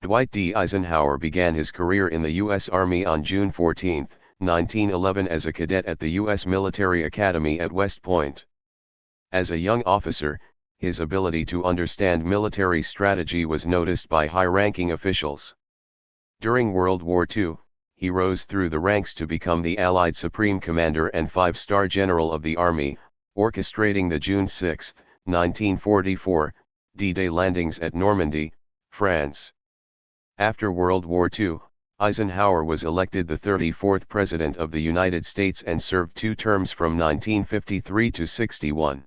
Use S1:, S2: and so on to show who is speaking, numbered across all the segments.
S1: Dwight D. Eisenhower began his career in the U.S. Army on June 14, 1911 as a cadet at the U.S. Military Academy at West Point. As a young officer, his ability to understand military strategy was noticed by high-ranking officials. During World War II, he rose through the ranks to become the Allied Supreme Commander and five-star General of the Army, orchestrating the June 6, 1944, D-Day landings at Normandy, France. After World War II, Eisenhower was elected the 34th President of the United States and served two terms from 1953 to 61.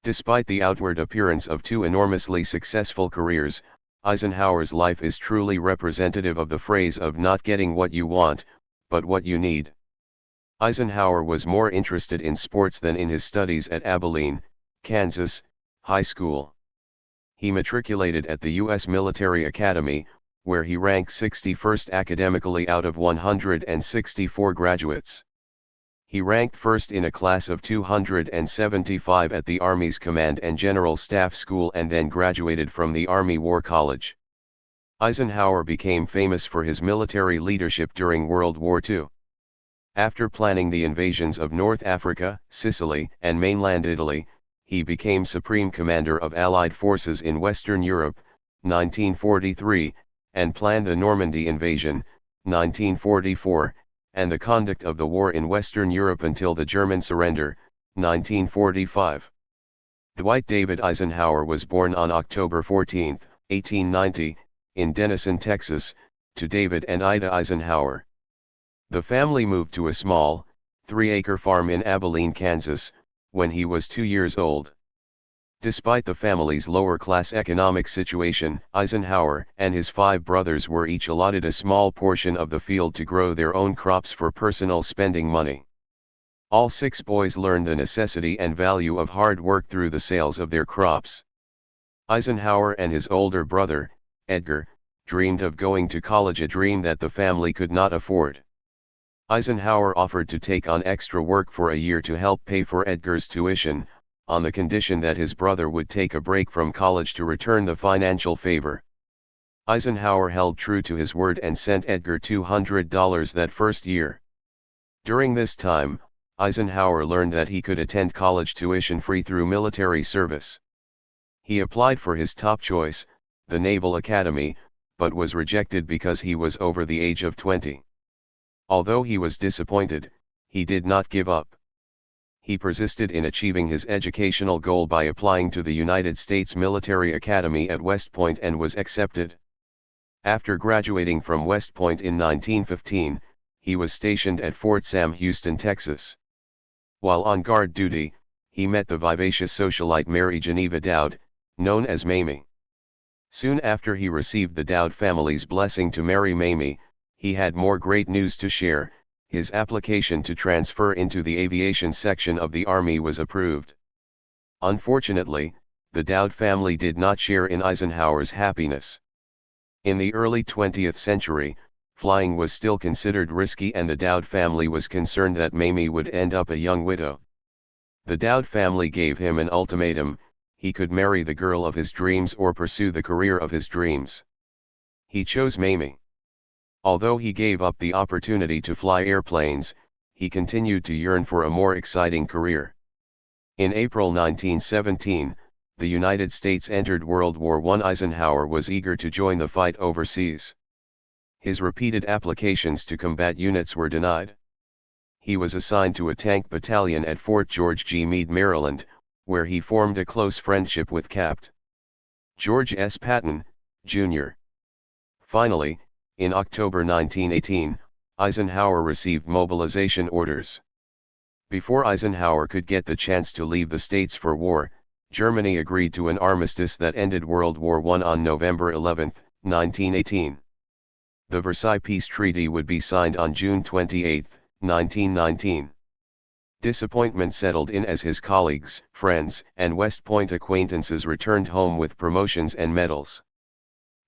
S1: Despite the outward appearance of two enormously successful careers, Eisenhower's life is truly representative of the phrase of not getting what you want, but what you need. Eisenhower was more interested in sports than in his studies at Abilene, Kansas, high school. He matriculated at the U.S. Military Academy, where he ranked 61st academically out of 164 graduates. He ranked first in a class of 275 at the Army's Command and General Staff School and then graduated from the Army War College. Eisenhower became famous for his military leadership during World War II. After planning the invasions of North Africa, Sicily, and mainland Italy, he became Supreme Commander of Allied forces in Western Europe, 1943, and planned the Normandy invasion, 1944, and the conduct of the war in Western Europe until the German surrender, 1945. Dwight David Eisenhower was born on October 14, 1890, in Denison, Texas, to David and Ida Eisenhower. The family moved to a small, 3-acre farm in Abilene, Kansas, when he was 2 years old. Despite the family's lower-class economic situation, Eisenhower and his 5 brothers were each allotted a small portion of the field to grow their own crops for personal spending money. All 6 boys learned the necessity and value of hard work through the sales of their crops. Eisenhower and his older brother, Edgar, dreamed of going to college, a dream that the family could not afford. Eisenhower offered to take on extra work for a year to help pay for Edgar's tuition, on the condition that his brother would take a break from college to return the financial favor. Eisenhower held true to his word and sent Edgar $200 that first year. During this time, Eisenhower learned that he could attend college tuition-free through military service. He applied for his top choice, the Naval Academy, but was rejected because he was over the age of 20. Although he was disappointed, he did not give up. He persisted in achieving his educational goal by applying to the United States Military Academy at West Point and was accepted. After graduating from West Point in 1915, he was stationed at Fort Sam Houston, Texas. While on guard duty, he met the vivacious socialite Mary Geneva Dowd, known as Mamie. Soon after he received the Dowd family's blessing to marry Mamie, he had more great news to share. His application to transfer into the aviation section of the Army was approved. Unfortunately, the Dowd family did not share in Eisenhower's happiness. In the early 20th century, flying was still considered risky and the Dowd family was concerned that Mamie would end up a young widow. The Dowd family gave him an ultimatum: he could marry the girl of his dreams or pursue the career of his dreams. He chose Mamie. Although he gave up the opportunity to fly airplanes, he continued to yearn for a more exciting career. In April 1917, the United States entered World War I. Eisenhower was eager to join the fight overseas. His repeated applications to combat units were denied. He was assigned to a tank battalion at Fort George G. Meade, Maryland, where he formed a close friendship with Capt. George S. Patton, Jr. Finally, in October 1918, Eisenhower received mobilization orders. Before Eisenhower could get the chance to leave the States for war, Germany agreed to an armistice that ended World War I on November 11, 1918. The Versailles Peace Treaty would be signed on June 28, 1919. Disappointment settled in as his colleagues, friends, and West Point acquaintances returned home with promotions and medals.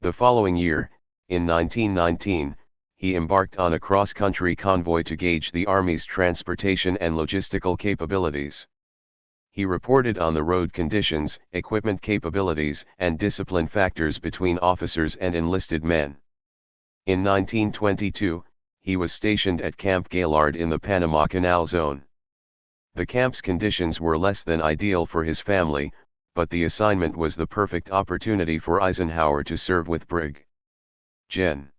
S1: The following year, in 1919, he embarked on a cross-country convoy to gauge the Army's transportation and logistical capabilities. He reported on the road conditions, equipment capabilities, and discipline factors between officers and enlisted men. In 1922, he was stationed at Camp Gaillard in the Panama Canal Zone. The camp's conditions were less than ideal for his family, but the assignment was the perfect opportunity for Eisenhower to serve with Brig. Gen.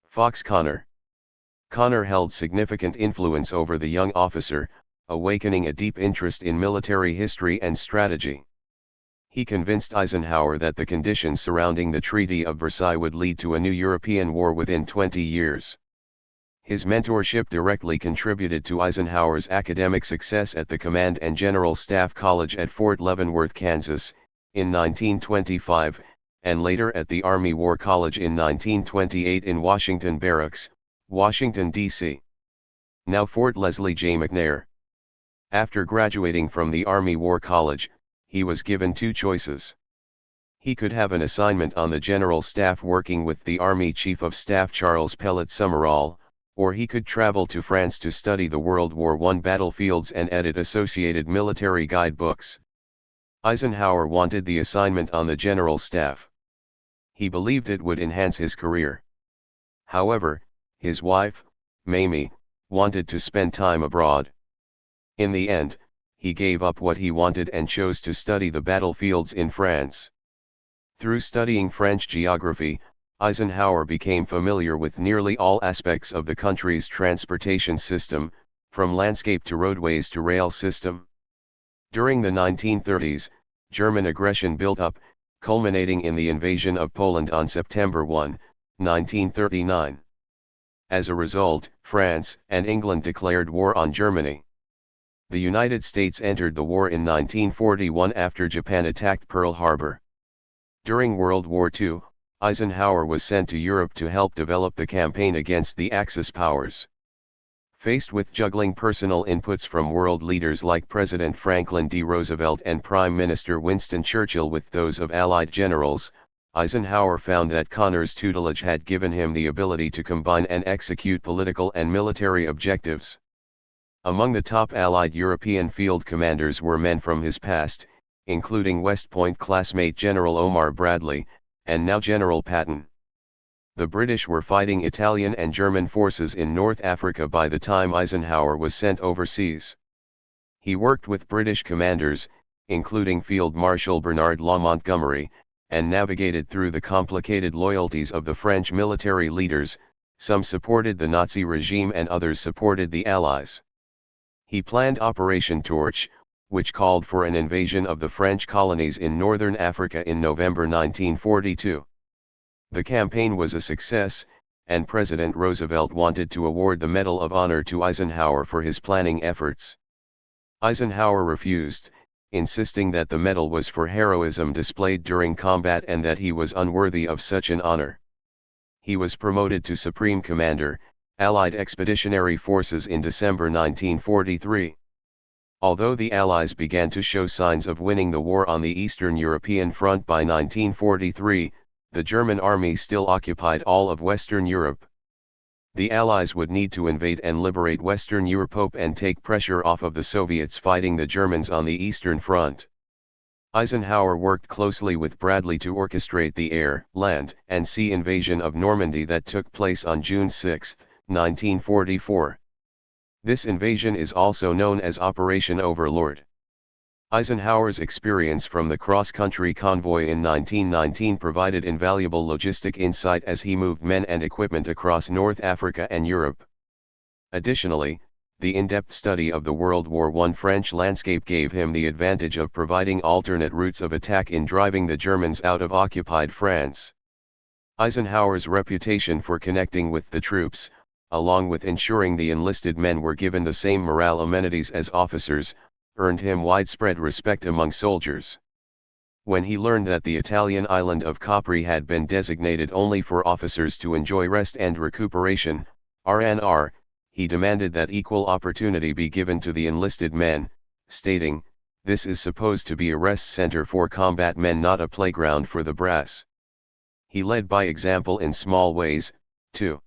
S1: Fox Connor. Connor held significant influence over the young officer, awakening a deep interest in military history and strategy. He convinced Eisenhower that the conditions surrounding the Treaty of Versailles would lead to a new European war within 20 years. His mentorship directly contributed to Eisenhower's academic success at the Command and General Staff College at Fort Leavenworth, Kansas, in 1925, and later at the Army War College in 1928 in Washington Barracks, Washington, D.C. Now Fort Leslie J. McNair. After graduating from the Army War College, he was given two choices. He could have an assignment on the General Staff working with the Army Chief of Staff Charles Pellet Summerall, or he could travel to France to study the World War I battlefields and edit associated military guidebooks. Eisenhower wanted the assignment on the General Staff. He believed it would enhance his career. However, his wife, Mamie, wanted to spend time abroad. In the end, he gave up what he wanted and chose to study the battlefields in France. Through studying French geography, Eisenhower became familiar with nearly all aspects of the country's transportation system, from landscape to roadways to rail system. During the 1930s, German aggression built up, culminating in the invasion of Poland on September 1, 1939. As a result, France and England declared war on Germany. The United States entered the war in 1941 after Japan attacked Pearl Harbor. During World War II, Eisenhower was sent to Europe to help develop the campaign against the Axis powers. Faced with juggling personal inputs from world leaders like President Franklin D. Roosevelt and Prime Minister Winston Churchill with those of Allied generals, Eisenhower found that Connor's tutelage had given him the ability to combine and execute political and military objectives. Among the top Allied European field commanders were men from his past, including West Point classmate General Omar Bradley, and now General Patton. The British were fighting Italian and German forces in North Africa by the time Eisenhower was sent overseas. He worked with British commanders, including Field Marshal Bernard Law Montgomery, and navigated through the complicated loyalties of the French military leaders. Some supported the Nazi regime and others supported the Allies. He planned Operation Torch, which called for an invasion of the French colonies in northern Africa in November 1942. The campaign was a success, and President Roosevelt wanted to award the Medal of Honor to Eisenhower for his planning efforts. Eisenhower refused, insisting that the medal was for heroism displayed during combat and that he was unworthy of such an honor. He was promoted to Supreme Commander, Allied Expeditionary Forces in December 1943. Although the Allies began to show signs of winning the war on the Eastern European front by 1943, the German army still occupied all of Western Europe. The Allies would need to invade and liberate Western Europe and take pressure off of the Soviets fighting the Germans on the Eastern Front. Eisenhower worked closely with Bradley to orchestrate the air, land, and sea invasion of Normandy that took place on June 6, 1944. This invasion is also known as Operation Overlord. Eisenhower's experience from the cross-country convoy in 1919 provided invaluable logistic insight as he moved men and equipment across North Africa and Europe. Additionally, the in-depth study of the World War I French landscape gave him the advantage of providing alternate routes of attack in driving the Germans out of occupied France. Eisenhower's reputation for connecting with the troops, along with ensuring the enlisted men were given the same morale amenities as officers, earned him widespread respect among soldiers. When he learned that the Italian island of Capri had been designated only for officers to enjoy rest and recuperation, RNR, he demanded that equal opportunity be given to the enlisted men, stating, "This is supposed to be a rest center for combat men, not a playground for the brass." He led by example in small ways, too.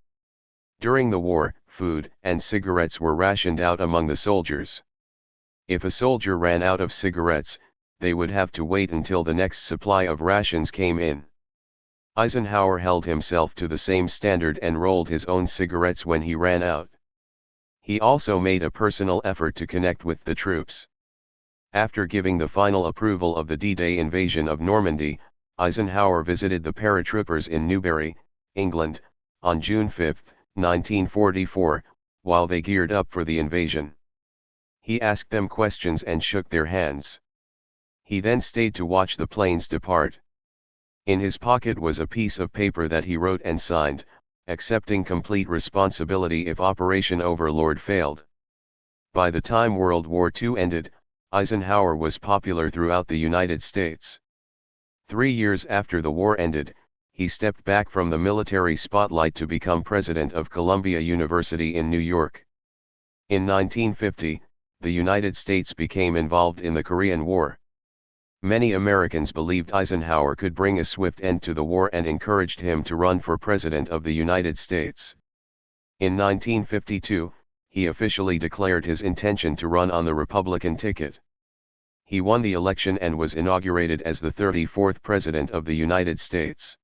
S1: During the war, food and cigarettes were rationed out among the soldiers. If a soldier ran out of cigarettes, they would have to wait until the next supply of rations came in. Eisenhower held himself to the same standard and rolled his own cigarettes when he ran out. He also made a personal effort to connect with the troops. After giving the final approval of the D-Day invasion of Normandy, Eisenhower visited the paratroopers in Newbury, England, on June 5, 1944, while they geared up for the invasion. He asked them questions and shook their hands. He then stayed to watch the planes depart. In his pocket was a piece of paper that he wrote and signed, accepting complete responsibility if Operation Overlord failed. By the time World War II ended, Eisenhower was popular throughout the United States. 3 years after the war ended, he stepped back from the military spotlight to become president of Columbia University in New York. In 1950, the United States became involved in the Korean War. Many Americans believed Eisenhower could bring a swift end to the war and encouraged him to run for President of the United States. In 1952, he officially declared his intention to run on the Republican ticket. He won the election and was inaugurated as the 34th President of the United States.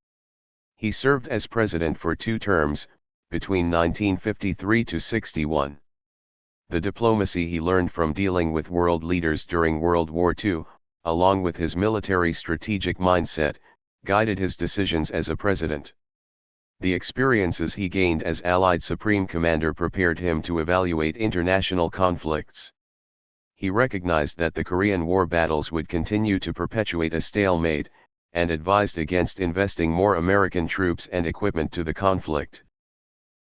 S1: He served as president for 2 terms, between 1953 to 61. The diplomacy he learned from dealing with world leaders during World War II, along with his military strategic mindset, guided his decisions as a president. The experiences he gained as Allied Supreme Commander prepared him to evaluate international conflicts. He recognized that the Korean War battles would continue to perpetuate a stalemate, and advised against investing more American troops and equipment to the conflict.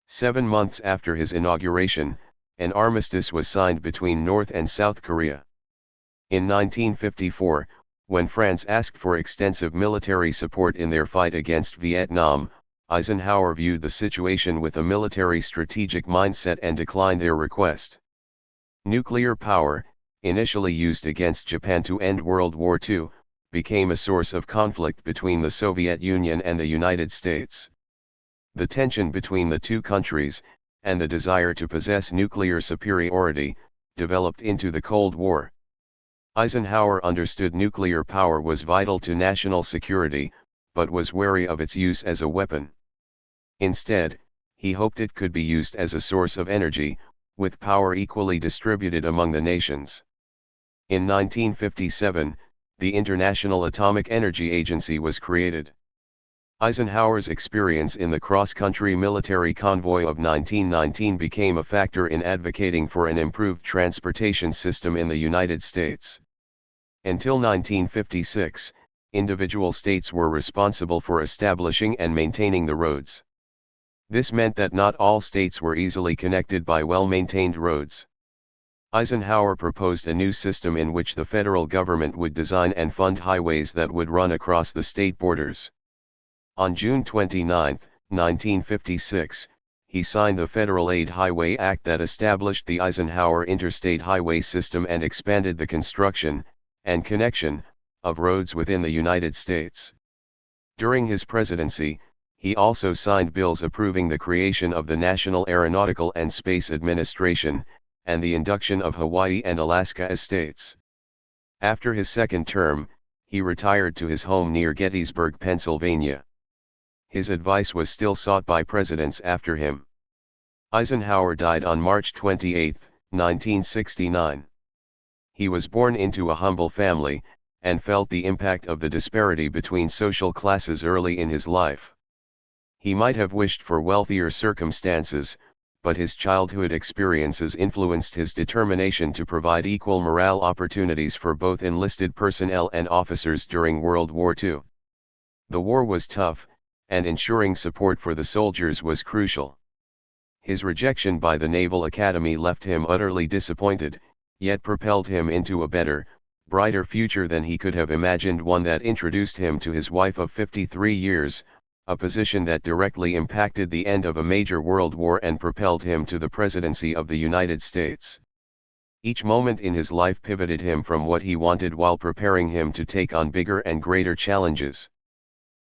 S1: 7 months after his inauguration, an armistice was signed between North and South Korea. In 1954, when France asked for extensive military support in their fight against Vietnam, Eisenhower viewed the situation with a military strategic mindset and declined their request. Nuclear power, initially used against Japan to end World War II, became a source of conflict between the Soviet Union and the United States. The tension between the two countries, and the desire to possess nuclear superiority, developed into the Cold War. Eisenhower understood nuclear power was vital to national security, but was wary of its use as a weapon. Instead, he hoped it could be used as a source of energy, with power equally distributed among the nations. In 1957, the International Atomic Energy Agency was created. Eisenhower's experience in the cross-country military convoy of 1919 became a factor in advocating for an improved transportation system in the United States. Until 1956, individual states were responsible for establishing and maintaining the roads. This meant that not all states were easily connected by well-maintained roads. Eisenhower proposed a new system in which the federal government would design and fund highways that would run across the state borders. On June 29, 1956, he signed the Federal Aid Highway Act that established the Eisenhower Interstate Highway System and expanded the construction, and connection, of roads within the United States. During his presidency, he also signed bills approving the creation of the National Aeronautical and Space Administration, and the induction of Hawaii and Alaska as states. After his second term, he retired to his home near Gettysburg, Pennsylvania. His advice was still sought by presidents after him. Eisenhower died on March 28, 1969. He was born into a humble family, and felt the impact of the disparity between social classes early in his life. He might have wished for wealthier circumstances, but his childhood experiences influenced his determination to provide equal morale opportunities for both enlisted personnel and officers during World War II. The war was tough, and ensuring support for the soldiers was crucial. His rejection by the Naval Academy left him utterly disappointed, yet propelled him into a better, brighter future than he could have imagined, one that introduced him to his wife of 53 years, a position that directly impacted the end of a major world war and propelled him to the presidency of the United States. Each moment in his life pivoted him from what he wanted while preparing him to take on bigger and greater challenges.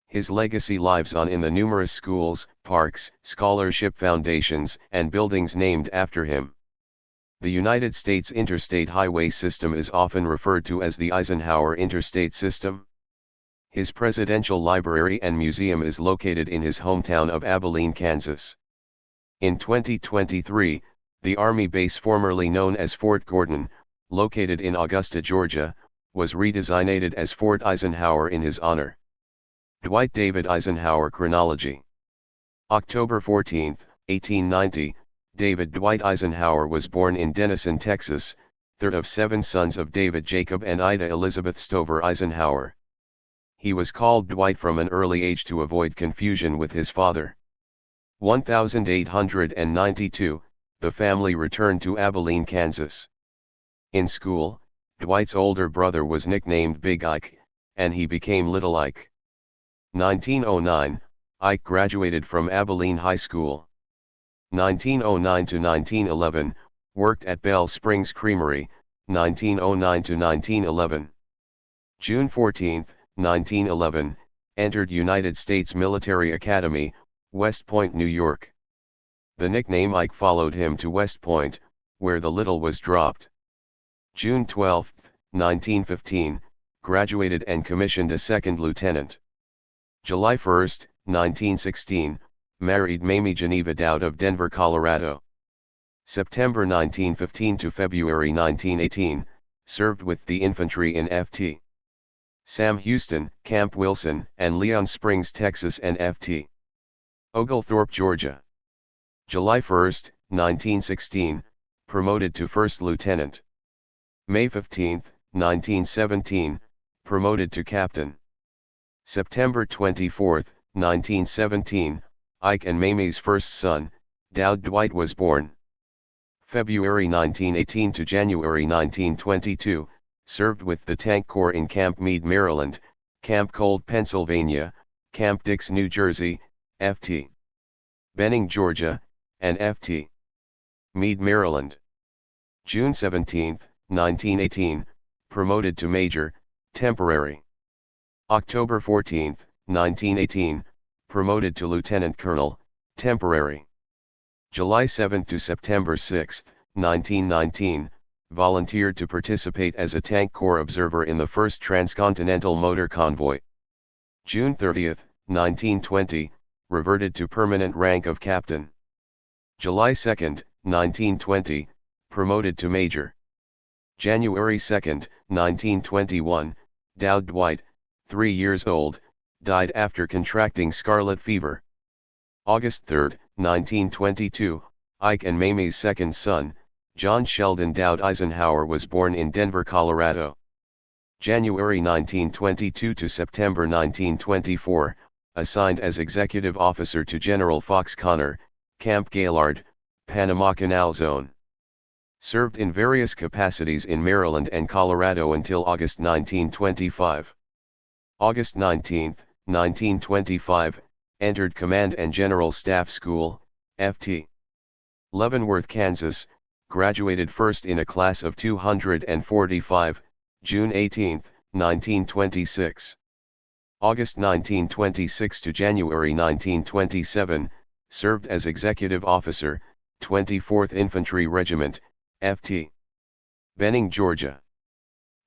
S1: His legacy lives on in the numerous schools, parks, scholarship foundations, and buildings named after him. The United States Interstate Highway System is often referred to as the Eisenhower Interstate System. His presidential library and museum is located in his hometown of Abilene, Kansas. In 2023, the Army base formerly known as Fort Gordon, located in Augusta, Georgia, was redesignated as Fort Eisenhower in his honor. Dwight David Eisenhower chronology. October 14, 1890, David Dwight Eisenhower was born in Denison, Texas, third of 7 sons of David Jacob and Ida Elizabeth Stover Eisenhower. He was called Dwight from an early age to avoid confusion with his father. 1892, the family returned to Abilene, Kansas. In school, Dwight's older brother was nicknamed Big Ike, and he became Little Ike. 1909, Ike graduated from Abilene High School. 1909 to 1911, worked at Bell Springs Creamery, 1909 to 1911. June 14, 1911, entered United States Military Academy, West Point, New York. The nickname Ike followed him to West Point, where the little was dropped. June 12, 1915, graduated and commissioned a second lieutenant. July 1, 1916, married Mamie Geneva Dowd of Denver, Colorado. September 1915 to February 1918, served with the infantry in Ft. Sam Houston, Camp Wilson, and Leon Springs, Texas, and Ft. Oglethorpe, Georgia. July 1, 1916, promoted to first lieutenant. May 15, 1917, promoted to captain. September 24, 1917, Ike and Mamie's first son, Dowd Dwight, was born. February 1918 to January 1922, served with the Tank Corps in Camp Meade, Maryland, Camp Cold, Pennsylvania, Camp Dix, New Jersey, Ft. Benning, Georgia, and Ft. Meade, Maryland. June 17, 1918, promoted to Major, temporary. October 14, 1918, promoted to Lieutenant Colonel, temporary. July 7 to September 6, 1919, volunteered to participate as a Tank Corps observer in the first transcontinental motor convoy. June 30, 1920, reverted to permanent rank of captain. July 2, 1920, promoted to major. January 2, 1921, Dowd Dwight, 3 years old, died after contracting scarlet fever. August 3, 1922, Ike and Mamie's second son, John Sheldon Dowd Eisenhower, was born in Denver, Colorado. January 1922 to September 1924, assigned as executive officer to General Fox Connor, Camp Gaylord, Panama Canal Zone. Served in various capacities in Maryland and Colorado until August 1925. August 19, 1925, entered Command and General Staff School, Ft. Leavenworth, Kansas, graduated first in a class of 245, June 18, 1926. August 1926 to January 1927, served as executive officer, 24th Infantry Regiment, Ft. Benning, Georgia.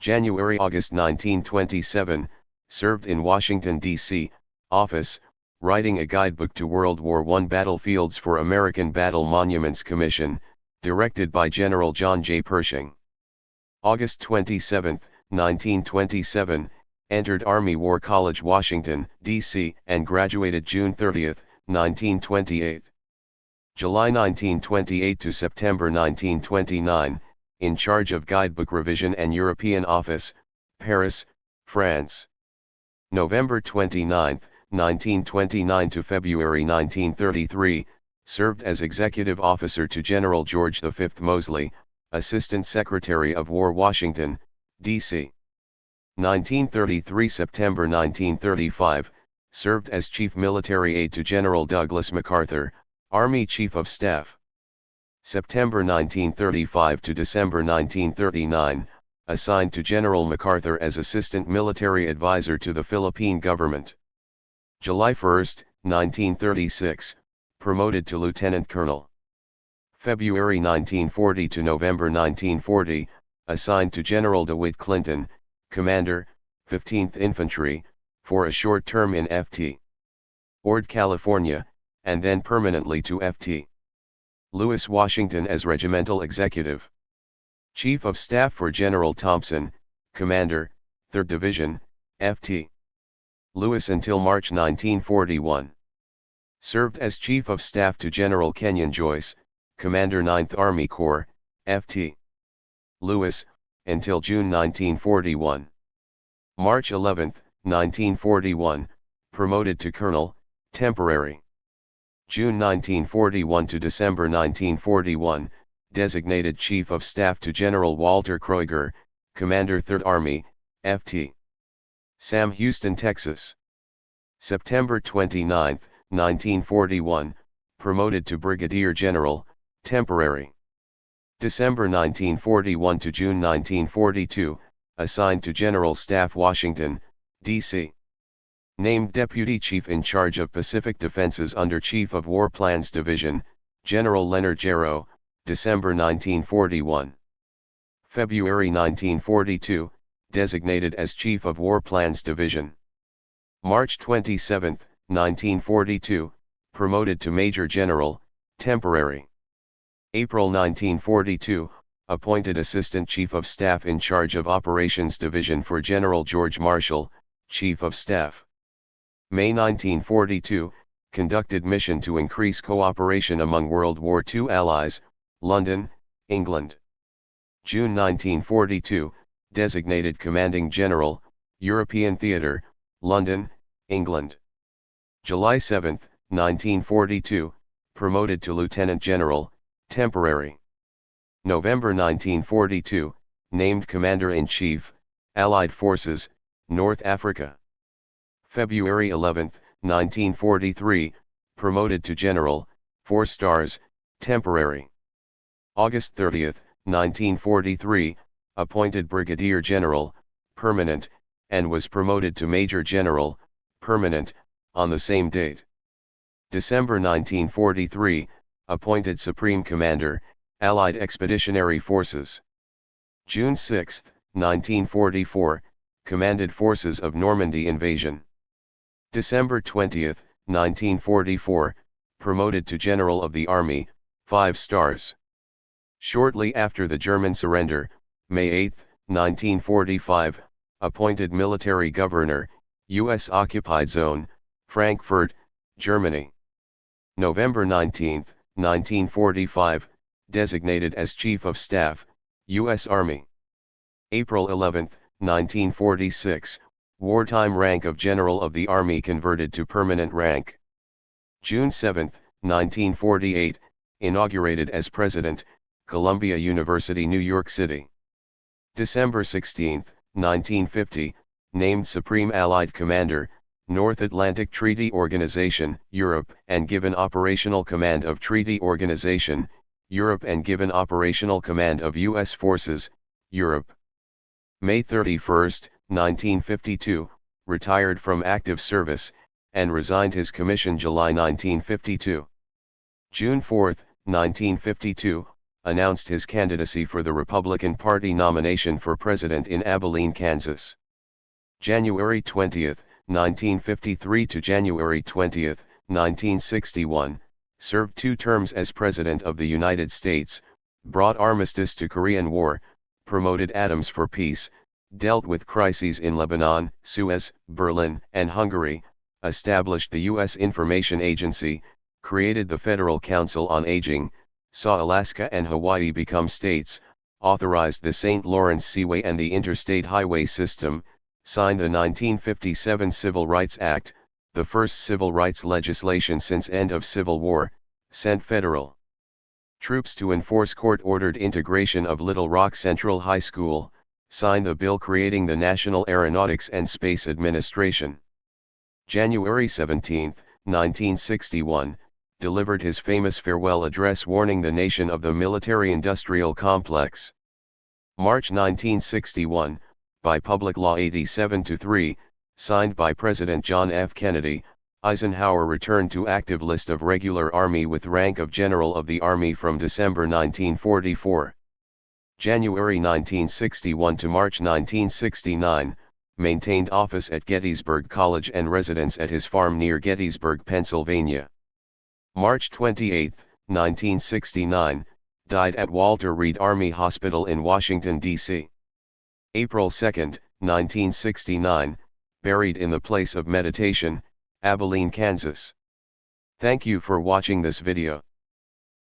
S1: January-August 1927, served in Washington, D.C., office, writing a guidebook to World War I battlefields for American Battle Monuments Commission, directed by General John J. Pershing. August 27, 1927, entered Army War College, Washington, D.C., and graduated June 30, 1928. July 1928 to September 1929, in charge of Guidebook Revision and European Office, Paris, France. November 29, 1929 to February 1933, served as executive officer to General George V. Moseley, Assistant Secretary of War, Washington, D.C. 1933 September 1935, served as Chief Military Aide to General Douglas MacArthur, Army Chief of Staff. September 1935 to December 1939, assigned to General MacArthur as Assistant Military Advisor to the Philippine government. July 1, 1936, promoted to Lieutenant Colonel. February 1940 to November 1940, assigned to General DeWitt Clinton, Commander, 15th Infantry, for a short term in Ft. Ord, California, and then permanently to Ft. Lewis, Washington as Regimental Executive. Chief of Staff for General Thompson, Commander, 3rd Division, Ft. Lewis until March 1941. Served as Chief of Staff to General Kenyon Joyce, Commander 9th Army Corps, Ft. Lewis, until June 1941. March 11, 1941, promoted to Colonel, temporary. June 1941 to December 1941, designated Chief of Staff to General Walter Kroeger, Commander 3rd Army, Ft. Sam Houston, Texas. September 29, 1941, promoted to Brigadier General, temporary. December 1941 to June 1942, assigned to General Staff, Washington, D.C. Named Deputy Chief in charge of Pacific Defenses under Chief of War Plans Division, General Leonard Jarrow, December 1941. February 1942, designated as Chief of War Plans Division. March 27, 1942, promoted to Major General, temporary. April 1942, appointed Assistant Chief of Staff in charge of Operations Division for General George Marshall, Chief of Staff. May 1942, conducted mission to increase cooperation among World War II allies, London, England. June 1942, designated Commanding General, European Theatre, London, England. July 7, 1942, promoted to Lieutenant General, temporary. November 1942, named Commander-in-Chief, Allied Forces, North Africa. February 11, 1943, promoted to General, 4 stars, temporary. August 30, 1943, appointed Brigadier General, permanent, and was promoted to Major General, permanent, on the same date. December 1943, appointed Supreme Commander, Allied Expeditionary Forces. June 6, 1944, commanded forces of Normandy invasion. December 20, 1944, promoted to General of the Army, 5 stars. Shortly after the German surrender, May 8, 1945, appointed Military Governor, U.S. Occupied Zone, Frankfurt, Germany. November 19, 1945, designated as Chief of Staff, U.S. Army. April 11, 1946, wartime rank of General of the Army converted to permanent rank. June 7, 1948, inaugurated as President, Columbia University, New York City. December 16, 1950, named Supreme Allied Commander, North Atlantic Treaty Organization, Europe, and given operational command of Treaty Organization, Europe, and given operational command of U.S. Forces, Europe. May 31, 1952, retired from active service, and resigned his commission July 1952. June 4, 1952, announced his candidacy for the Republican Party nomination for president in Abilene, Kansas. January 20, 1953 to January 20, 1961, served 2 terms as President of the United States, brought armistice to Korean War, promoted atoms for peace, dealt with crises in Lebanon, Suez, Berlin, and Hungary, established the U.S. Information Agency, created the Federal Council on Aging, saw Alaska and Hawaii become states, authorized the St. Lawrence Seaway and the Interstate Highway System, signed the 1957 Civil Rights Act, the first civil rights legislation since end of Civil War, sent federal troops to enforce court-ordered integration of Little Rock Central High School, signed the bill creating the National Aeronautics and Space Administration. January 17, 1961, delivered his famous farewell address warning the nation of the military-industrial complex. March 1961, by Public Law 87-3, signed by President John F. Kennedy, Eisenhower returned to active list of regular Army with rank of General of the Army from December 1944. January 1961 to March 1969, maintained office at Gettysburg College and residence at his farm near Gettysburg, Pennsylvania. March 28, 1969, died at Walter Reed Army Hospital in Washington, D.C. April 2, 1969, buried in the Place of Meditation, Abilene, Kansas. Thank you for watching this video.